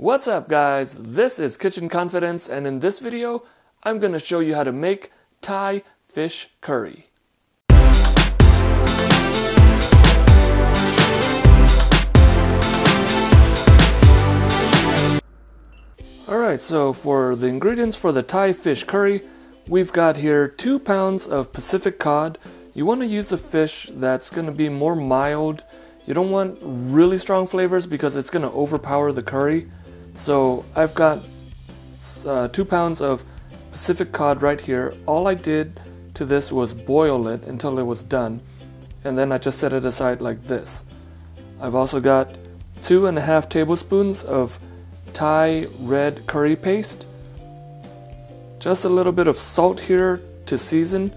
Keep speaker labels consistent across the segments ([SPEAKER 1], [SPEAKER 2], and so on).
[SPEAKER 1] What's up guys, this is Kitchen Confidence, and in this video I'm going to show you how to make Thai fish curry. Alright, so for the ingredients for the Thai fish curry, we've got here 2 pounds of Pacific cod. You want to use a fish that's going to be more mild. You don't want really strong flavors because it's going to overpower the curry. So I've got 2 pounds of Pacific cod right here. All I did to this was boil it until it was done, and then I just set it aside like this. I've also got 2.5 tablespoons of Thai red curry paste. Just a little bit of salt here to season.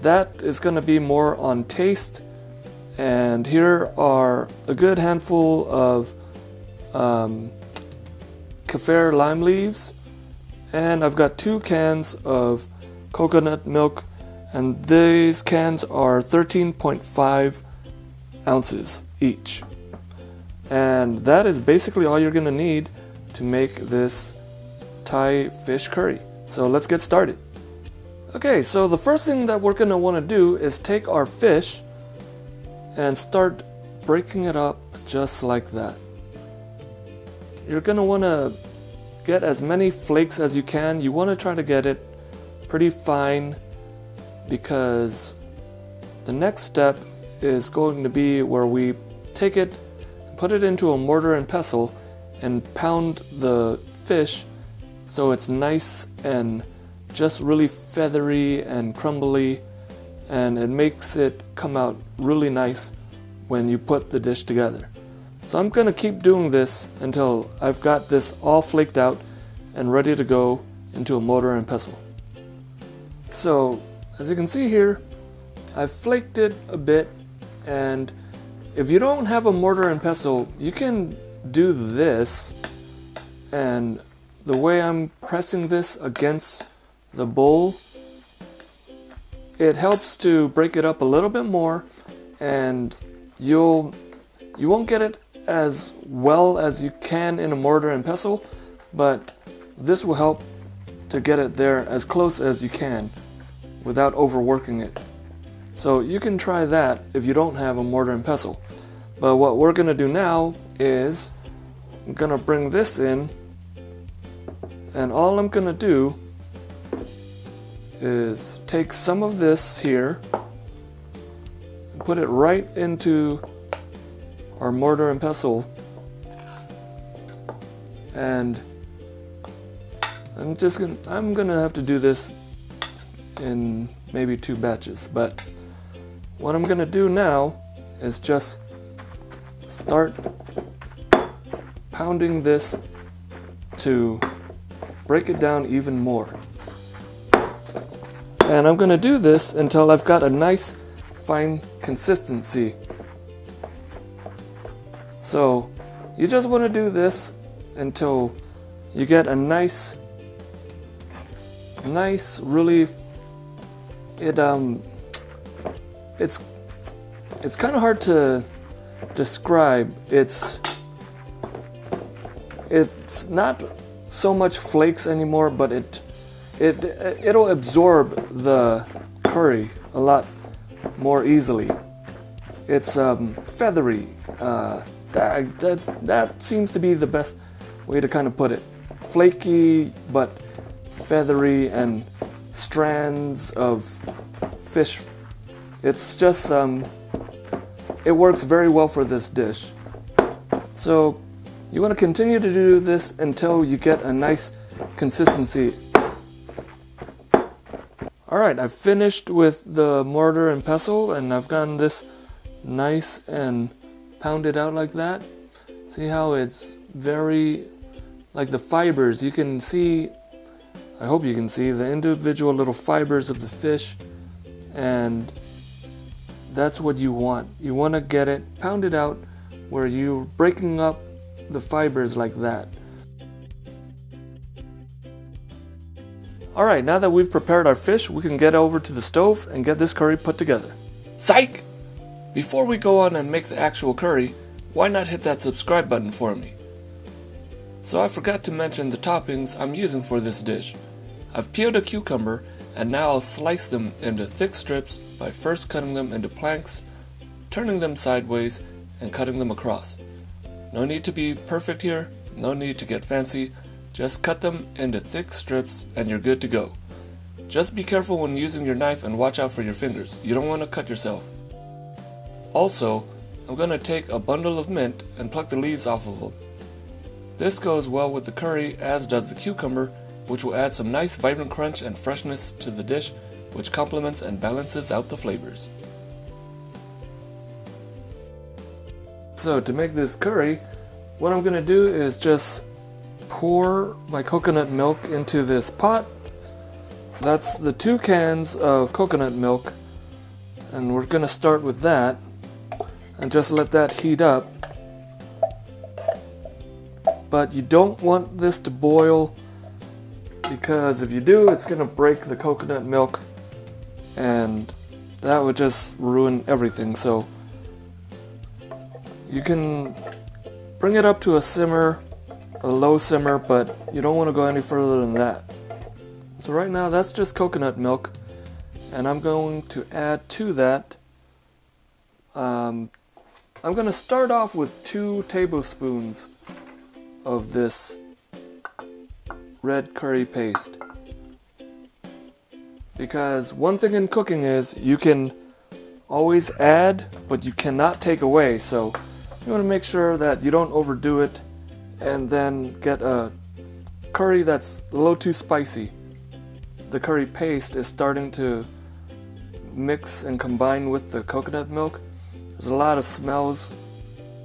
[SPEAKER 1] That is going to be more on taste. And here are a good handful of Kaffir lime leaves, and I've got 2 cans of coconut milk, and these cans are 13.5 ounces each. And that is basically all you're going to need to make this Thai fish curry. So let's get started. Okay, so the first thing that we're going to want to do is take our fish and start breaking it up just like that. You're going to want to get as many flakes as you can. You want to try to get it pretty fine, because the next step is going to be where we take it, put it into a mortar and pestle, and pound the fish so it's nice and just really feathery and crumbly, and it makes it come out really nice when you put the dish together. So I'm going to keep doing this until I've got this all flaked out and ready to go into a mortar and pestle. So as you can see here, I've flaked it a bit, and if you don't have a mortar and pestle, you can do this, and the way I'm pressing this against the bowl, it helps to break it up a little bit more, and you won't get it as well as you can in a mortar and pestle, but this will help to get it there as close as you can without overworking it. So you can try that if you don't have a mortar and pestle. But what we're going to do now is I'm going to bring this in, and all I'm going to do is take some of this here and put it right into our mortar and pestle, and I'm gonna have to do this in maybe 2 batches, but what I'm gonna do now is just start pounding this to break it down even more. And I'm gonna do this until I've got a nice fine consistency. So you just want to do this until you get a nice really, it's kind of hard to describe. It's not so much flakes anymore, but it'll absorb the curry a lot more easily. It's feathery. That seems to be the best way to kind of put it. Flaky but feathery, and strands of fish. It's just it works very well for this dish. So you want to continue to do this until you get a nice consistency. Alright, I've finished with the mortar and pestle, and I've gotten this nice and pounded out like that. See how it's very, like the fibers, you can see, I hope you can see the individual little fibers of the fish, and that's what you want. You want to get it pounded out where you're breaking up the fibers like that. Alright, now that we've prepared our fish, we can get over to the stove and get this curry put together. Psych! Before we go on and make the actual curry, why not hit that subscribe button for me? So I forgot to mention the toppings I'm using for this dish. I've peeled a cucumber and now I'll slice them into thick strips by first cutting them into planks, turning them sideways, and cutting them across. No need to be perfect here, no need to get fancy, just cut them into thick strips and you're good to go. Just be careful when using your knife and watch out for your fingers, you don't want to cut yourself. Also, I'm going to take a bundle of mint and pluck the leaves off of them. This goes well with the curry, as does the cucumber, which will add some nice vibrant crunch and freshness to the dish, which complements and balances out the flavors. So to make this curry, what I'm going to do is just pour my coconut milk into this pot. That's the 2 cans of coconut milk, and we're going to start with that and just let that heat up. But you don't want this to boil, because if you do, it's going to break the coconut milk and that would just ruin everything. So you can bring it up to a simmer, a low simmer, but you don't want to go any further than that. So right now that's just coconut milk, and I'm going to add to that, I'm going to start off with 2 tablespoons of this red curry paste. Because one thing in cooking is you can always add, but you cannot take away. So you want to make sure that you don't overdo it and then get a curry that's a little too spicy. The curry paste is starting to mix and combine with the coconut milk. There's a lot of smells,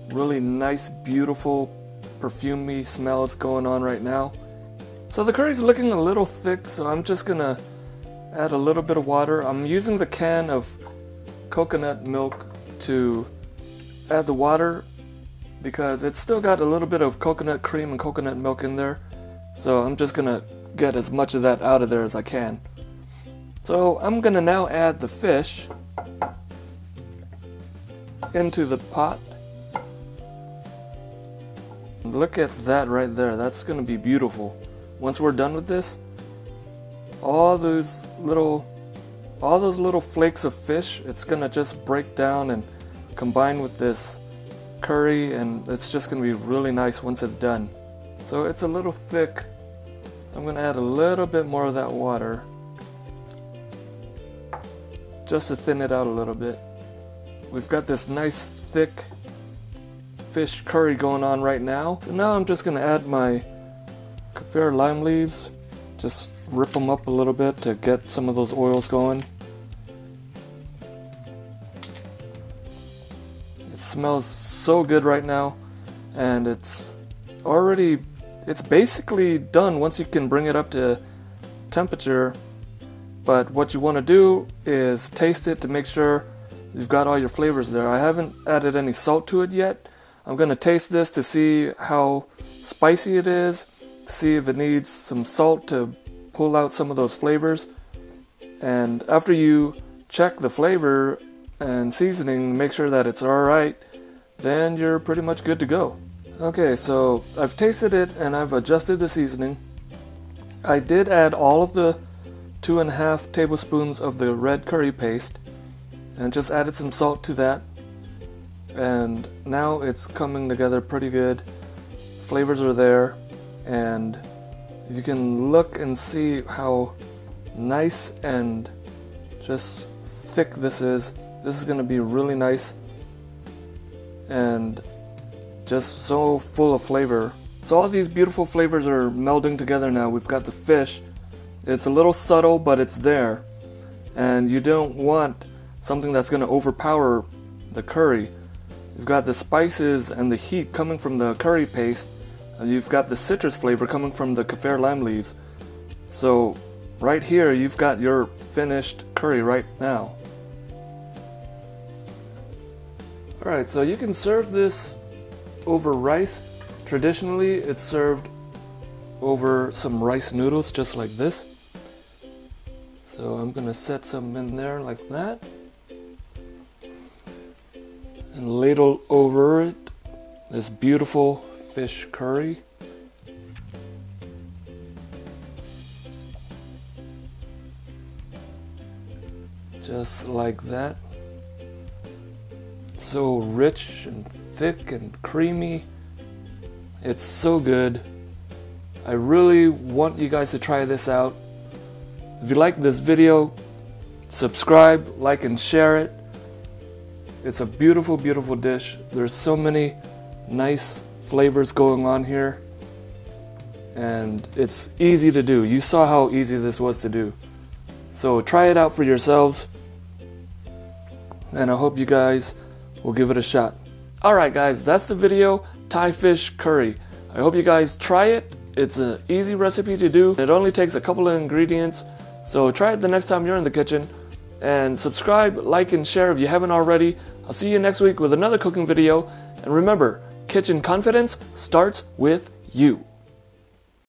[SPEAKER 1] really nice, beautiful, perfumey smells going on right now. So the curry's looking a little thick, so I'm just gonna add a little bit of water. I'm using the can of coconut milk to add the water because it's still got a little bit of coconut cream and coconut milk in there. So I'm just gonna get as much of that out of there as I can. So I'm gonna now add the fish into the pot. Look at that right there, that's gonna be beautiful. Once we're done with this, all those little flakes of fish, it's gonna just break down and combine with this curry, and it's just gonna be really nice once it's done. So it's a little thick. I'm gonna add a little bit more of that water just to thin it out a little bit. We've got this nice thick fish curry going on right now. So now I'm just gonna add my Kaffir lime leaves, just rip them up a little bit to get some of those oils going. It smells so good right now, and it's basically done once you can bring it up to temperature. But what you want to do is taste it to make sure you've got all your flavors there. I haven't added any salt to it yet. I'm going to taste this to see how spicy it is, to see if it needs some salt to pull out some of those flavors. And after you check the flavor and seasoning, make sure that it's alright, then you're pretty much good to go. Okay, so I've tasted it and I've adjusted the seasoning. I did add all of the 2.5 tablespoons of the red curry paste and just added some salt to that. And now it's coming together pretty good. Flavors are there, and you can look and see how nice and just thick this is. This is going to be really nice and just so full of flavor. So all these beautiful flavors are melding together now. We've got the fish. It's a little subtle, but it's there. And you don't want something that's going to overpower the curry. You've got the spices and the heat coming from the curry paste, and you've got the citrus flavor coming from the Kaffir lime leaves. So right here you've got your finished curry right now. Alright, so you can serve this over rice. Traditionally it's served over some rice noodles just like this. So I'm gonna set some in there like that and ladle over it this beautiful fish curry. Just like that. So rich and thick and creamy. It's so good. I really want you guys to try this out. If you like this video, subscribe, like, and share it. It's a beautiful, beautiful dish. There's so many nice flavors going on here. And it's easy to do. You saw how easy this was to do. So try it out for yourselves. And I hope you guys will give it a shot. Alright guys, that's the video. Thai fish curry. I hope you guys try it. It's an easy recipe to do. It only takes a couple of ingredients. So try it the next time you're in the kitchen. And subscribe, like, and share if you haven't already. I'll see you next week with another cooking video. And remember, kitchen confidence starts with you.